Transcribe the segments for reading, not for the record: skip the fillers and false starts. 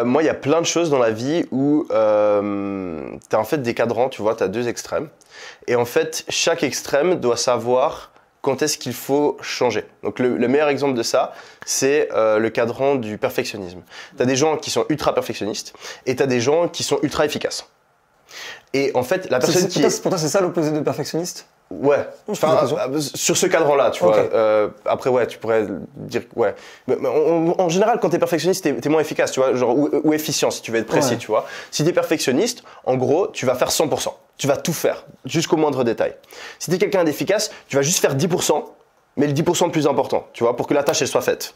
Moi, il y a plein de choses dans la vie où tu as en fait des cadrans, tu vois, tu as deux extrêmes. Et en fait, chaque extrême doit savoir quand est-ce qu'il faut changer. Donc le meilleur exemple de ça, c'est le cadran du perfectionnisme. Tu as des gens qui sont ultra perfectionnistes et tu as des gens qui sont ultra efficaces. Et en fait, la personne qui... Pour toi, c'est ça l'opposé de perfectionniste? Ouais, enfin, sur ce cadran-là, tu vois. Après, ouais, tu pourrais dire, ouais. Mais en général, quand t'es perfectionniste, t'es moins efficace, tu vois, genre, ou efficient, si tu veux être précis, tu vois. Si t'es perfectionniste, en gros, tu vas faire 100%. Tu vas tout faire, jusqu'au moindre détail. Si t'es quelqu'un d'efficace, tu vas juste faire 10%, mais le 10% le plus important, tu vois, pour que la tâche, elle soit faite.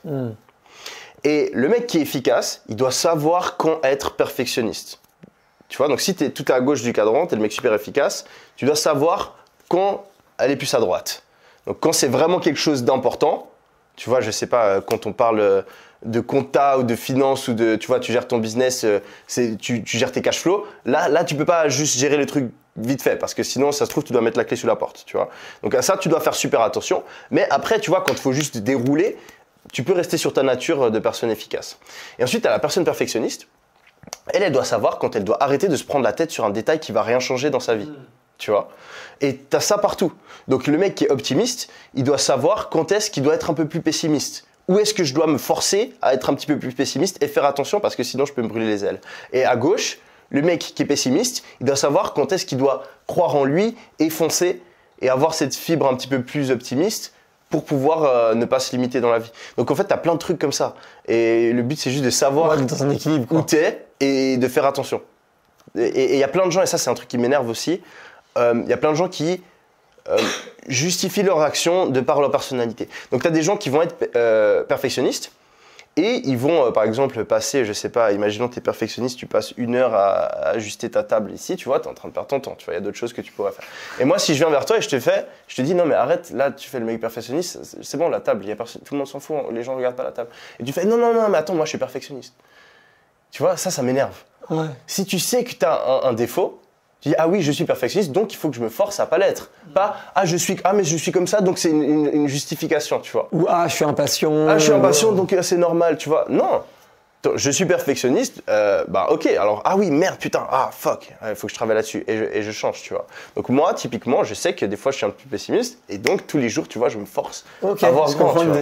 Et le mec qui est efficace, il doit savoir quand être perfectionniste. Tu vois, donc si t'es tout à gauche du cadran, t'es le mec super efficace, tu dois savoir quand aller plus à droite. Donc quand c'est vraiment quelque chose d'important, tu vois, je sais pas, quand on parle de compta ou de finance ou de, tu vois, tu gères ton business, tu gères tes cash flows, là tu peux pas juste gérer le truc vite fait parce que sinon ça se trouve tu dois mettre la clé sous la porte, tu vois. Donc à ça tu dois faire super attention, mais après tu vois quand il faut juste dérouler, tu peux rester sur ta nature de personne efficace. Et ensuite tu as la personne perfectionniste, elle doit savoir quand elle doit arrêter de se prendre la tête sur un détail qui va rien changer dans sa vie. Tu vois. Et tu as ça partout. Donc le mec qui est optimiste, il doit savoir quand est-ce qu'il doit être un peu plus pessimiste. Où est-ce que je dois me forcer à être un petit peu plus pessimiste et faire attention parce que sinon je peux me brûler les ailes. Et à gauche, le mec qui est pessimiste, il doit savoir quand est-ce qu'il doit croire en lui et foncer et avoir cette fibre un petit peu plus optimiste pour pouvoir ne pas se limiter dans la vie. Donc en fait, tu as plein de trucs comme ça. Et le but, c'est juste de savoir dans un équilibre, où tu es et de faire attention. Et il y a plein de gens, et ça c'est un truc qui m'énerve aussi, il y a plein de gens qui justifient leur action de par leur personnalité. Donc tu as des gens qui vont être perfectionnistes et ils vont par exemple passer, je sais pas, imaginons tu es perfectionniste, tu passes 1 heure à ajuster ta table ici, tu vois, tu es en train de perdre ton temps, tu vois, il y a d'autres choses que tu pourrais faire. Et moi si je viens vers toi et je te dis non mais arrête, là tu fais le mec perfectionniste, c'est bon la table, y a personne, tout le monde s'en fout, les gens regardent pas la table. Et tu fais non mais attends, moi je suis perfectionniste. Tu vois, ça m'énerve. Ouais. Si tu sais que tu as un défaut, tu dis ah oui je suis perfectionniste donc il faut que je me force à pas l'être. Pas mais je suis comme ça donc c'est une justification, tu vois. Ou je suis impatient. Je suis impatient donc c'est normal, tu vois. Non, je suis perfectionniste, ok, alors oui merde putain, fuck, il faut que je travaille là-dessus et je change, tu vois. Donc moi typiquement je sais que des fois je suis un peu pessimiste et donc tous les jours tu vois je me force à avoir ce grand, tu vois.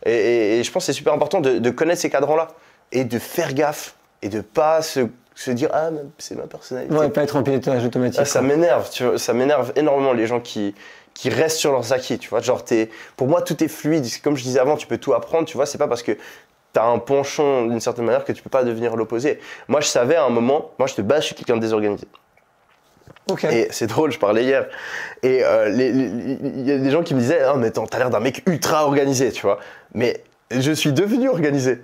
Et je pense que c'est super important de connaître ces cadrans-là et de faire gaffe et de pas se dire c'est ma personnalité. Ouais, pas être en pilotage automatique. Ça m'énerve, tu vois, ça m'énerve énormément les gens qui restent sur leurs acquis, tu vois. Genre pour moi tout est fluide, comme je disais avant, tu peux tout apprendre, tu vois, c'est pas parce que tu as un penchant d'une certaine manière que tu peux pas devenir l'opposé. Moi je savais à un moment, moi je suis quelqu'un de désorganisé. Et c'est drôle, je parlais hier et il y a des gens qui me disaient mais t'as l'air d'un mec ultra organisé, tu vois. Mais je suis devenu organisé.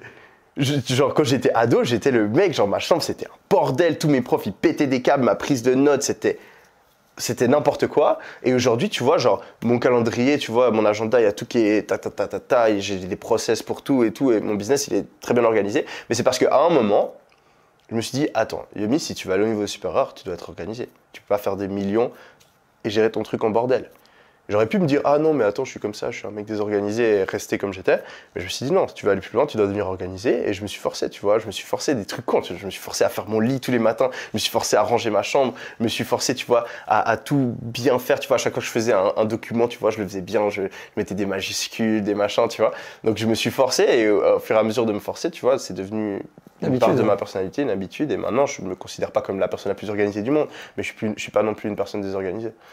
Genre quand j'étais ado, j'étais le mec, genre ma chambre c'était un bordel, tous mes profs ils pétaient des câbles, ma prise de notes c'était n'importe quoi. Et aujourd'hui tu vois genre mon calendrier, tu vois mon agenda, il y a tout qui est et j'ai des process pour tout et mon business il est très bien organisé. Mais c'est parce qu'à un moment, je me suis dit attends Yomi, si tu vas aller au niveau supérieur, tu dois être organisé. Tu peux pas faire des millions et gérer ton truc en bordel. J'aurais pu me dire non mais attends je suis comme ça, je suis un mec désorganisé et rester comme j'étais, mais je me suis dit non, si tu veux aller plus loin tu dois devenir organisé et je me suis forcé, tu vois, je me suis forcé des trucs cons, je me suis forcé à faire mon lit tous les matins, je me suis forcé à ranger ma chambre, je me suis forcé tu vois à tout bien faire, tu vois, à chaque fois que je faisais un document, tu vois, je le faisais bien, je mettais des majuscules, des machins, tu vois, donc je me suis forcé et au fur et à mesure de me forcer, tu vois, c'est devenu une part de ma personnalité, une habitude et maintenant je me considère pas comme la personne la plus organisée du monde, mais je suis pas non plus une personne désorganisée.